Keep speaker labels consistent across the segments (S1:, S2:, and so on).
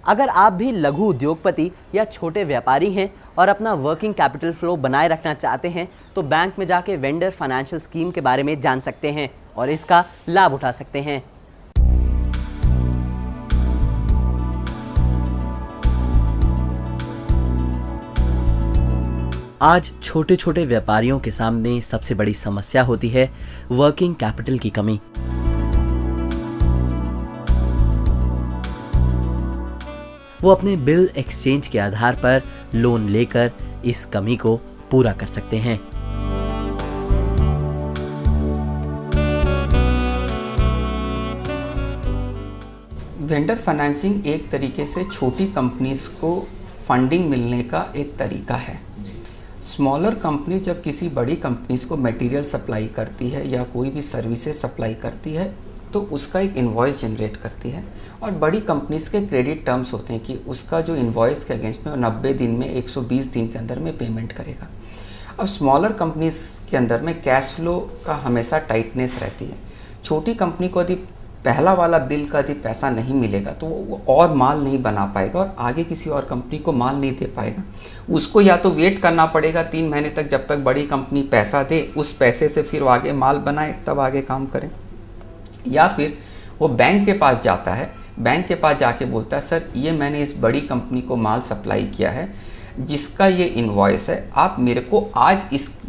S1: अगर आप भी लघु उद्योगपति या छोटे व्यापारी हैं और अपना वर्किंग कैपिटल फ्लो बनाए रखना चाहते हैं तो बैंक में जाके वेंडर फाइनेंशियल स्कीम के बारे में जान सकते हैं और इसका लाभ उठा सकते हैं। आज छोटे छोटे व्यापारियों के सामने सबसे बड़ी समस्या होती है वर्किंग कैपिटल की कमी। वो अपने बिल एक्सचेंज के आधार पर लोन लेकर इस कमी को पूरा कर सकते हैं।
S2: वेंडर फाइनेंसिंग एक तरीके से छोटी कंपनीज को फंडिंग मिलने का एक तरीका है। स्मॉलर कंपनी जब किसी बड़ी कंपनीज को मटेरियल सप्लाई करती है या कोई भी सर्विसेज सप्लाई करती है तो उसका एक इनवॉइस जनरेट करती है और बड़ी कंपनीज के क्रेडिट टर्म्स होते हैं कि उसका जो इनवॉइस के अगेंस्ट में 90 दिन में 120 दिन के अंदर में पेमेंट करेगा। अब स्मॉलर कंपनीज के अंदर में कैश फ्लो का हमेशा टाइटनेस रहती है। छोटी कंपनी को यदि पहला वाला बिल का यदि पैसा नहीं मिलेगा तो वो और माल नहीं बना पाएगा और आगे किसी और कंपनी को माल नहीं दे पाएगा। उसको या तो वेट करना पड़ेगा 3 महीने तक जब तक बड़ी कंपनी पैसा दे, उस पैसे से फिर वो आगे माल बनाए तब आगे काम करें, या फिर वो बैंक के पास जाता है, बैंक के पास जाके बोलता है सर ये मैंने इस बड़ी कंपनी को माल सप्लाई किया है जिसका ये इनवॉइस है, आप मेरे को आज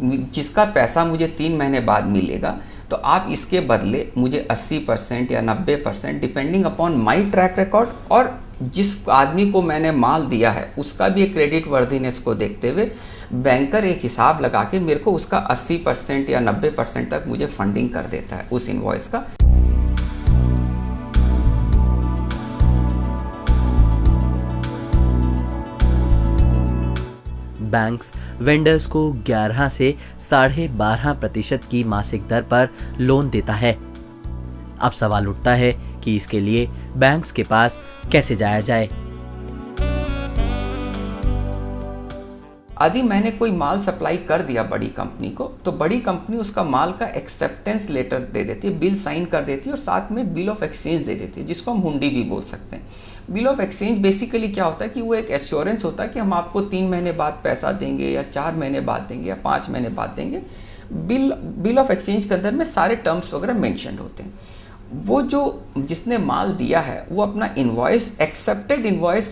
S2: जिसका पैसा मुझे 3 महीने बाद मिलेगा तो आप इसके बदले मुझे 80% या 90% depending upon my track record और जिस आदमी को मैंने माल दिया है उसका भी एक क्रेडिट वर्दीनेस को देखते हुए बैंकर एक हिसाब लगा के मेरे को उसका 80% या 90% तक मुझे फंडिंग कर देता है उस इनवॉइस का।
S1: बैंक्स वेंडर्स को 11 से 12.5% की मासिक दर पर लोन देता है। अब सवाल उठता है कि इसके लिए बैंक्स के पास कैसे जाया जाए।
S2: यदि मैंने कोई माल सप्लाई कर दिया बड़ी कंपनी को तो बड़ी कंपनी उसका माल का एक्सेप्टेंस लेटर दे देती है, बिल साइन कर देती है और साथ में एक बिल ऑफ एक्सचेंज दे देती है जिसको हम हुंडी भी बोल सकते हैं। बिल ऑफ एक्सचेंज बेसिकली क्या होता है कि वो एक एश्योरेंस होता है कि हम आपको 3 महीने बाद पैसा देंगे या 4 महीने बाद देंगे या 5 महीने बाद देंगे। बिल ऑफ एक्सचेंज के अंदर में सारे टर्म्स वगैरह मेंशन्ड होते हैं। वो जो जिसने माल दिया है वो अपना invoice, accepted invoice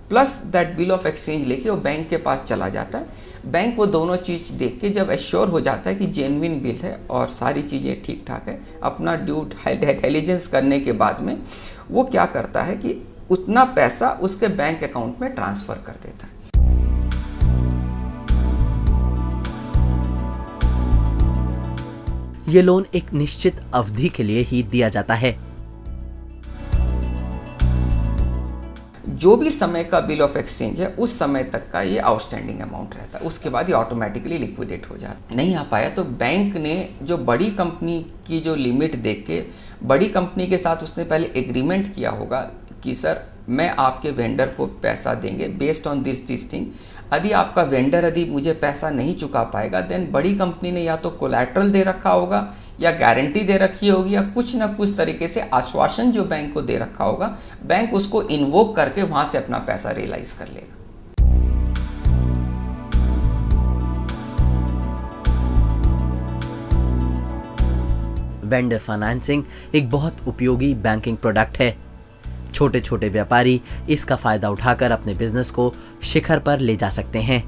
S2: plus that bill of exchange लेके वो बैंक के पास चला जाता है। बैंक वो दोनों चीज़ देख के जब एश्योर हो जाता है कि जेन्युइन बिल है और सारी चीज़ें ठीक ठाक है, अपना ड्यू डिलिजेंस करने के बाद में वो क्या करता है कि उतना पैसा उसके बैंक अकाउंट में ट्रांसफ़र कर देता है।
S1: ये लोन एक निश्चित अवधि के लिए ही दिया जाता है।
S2: जो भी समय का बिल ऑफ एक्सचेंज है उस समय तक का ये आउटस्टैंडिंग अमाउंट रहता है, उसके बाद ये ऑटोमेटिकली लिक्विडेट हो जाता है। नहीं आ पाया तो बैंक ने जो बड़ी कंपनी की जो लिमिट देख के बड़ी कंपनी के साथ उसने पहले एग्रीमेंट किया होगा कि सर मैं आपके वेंडर को पैसा देंगे बेस्ड ऑन दिस थिंग। यदि आपका वेंडर यदि मुझे पैसा नहीं चुका पाएगा देन बड़ी कंपनी ने या तो कोलैटरल दे रखा होगा या गारंटी दे रखी होगी या कुछ ना कुछ तरीके से आश्वासन जो बैंक को दे रखा होगा, बैंक उसको इन्वोक करके वहां से अपना पैसा रियलाइज कर लेगा।
S1: वेंडर फाइनेंसिंग एक बहुत उपयोगी बैंकिंग प्रोडक्ट है। छोटे छोटे व्यापारी इसका फायदा उठाकर अपने बिजनेस को शिखर पर ले जा सकते हैं।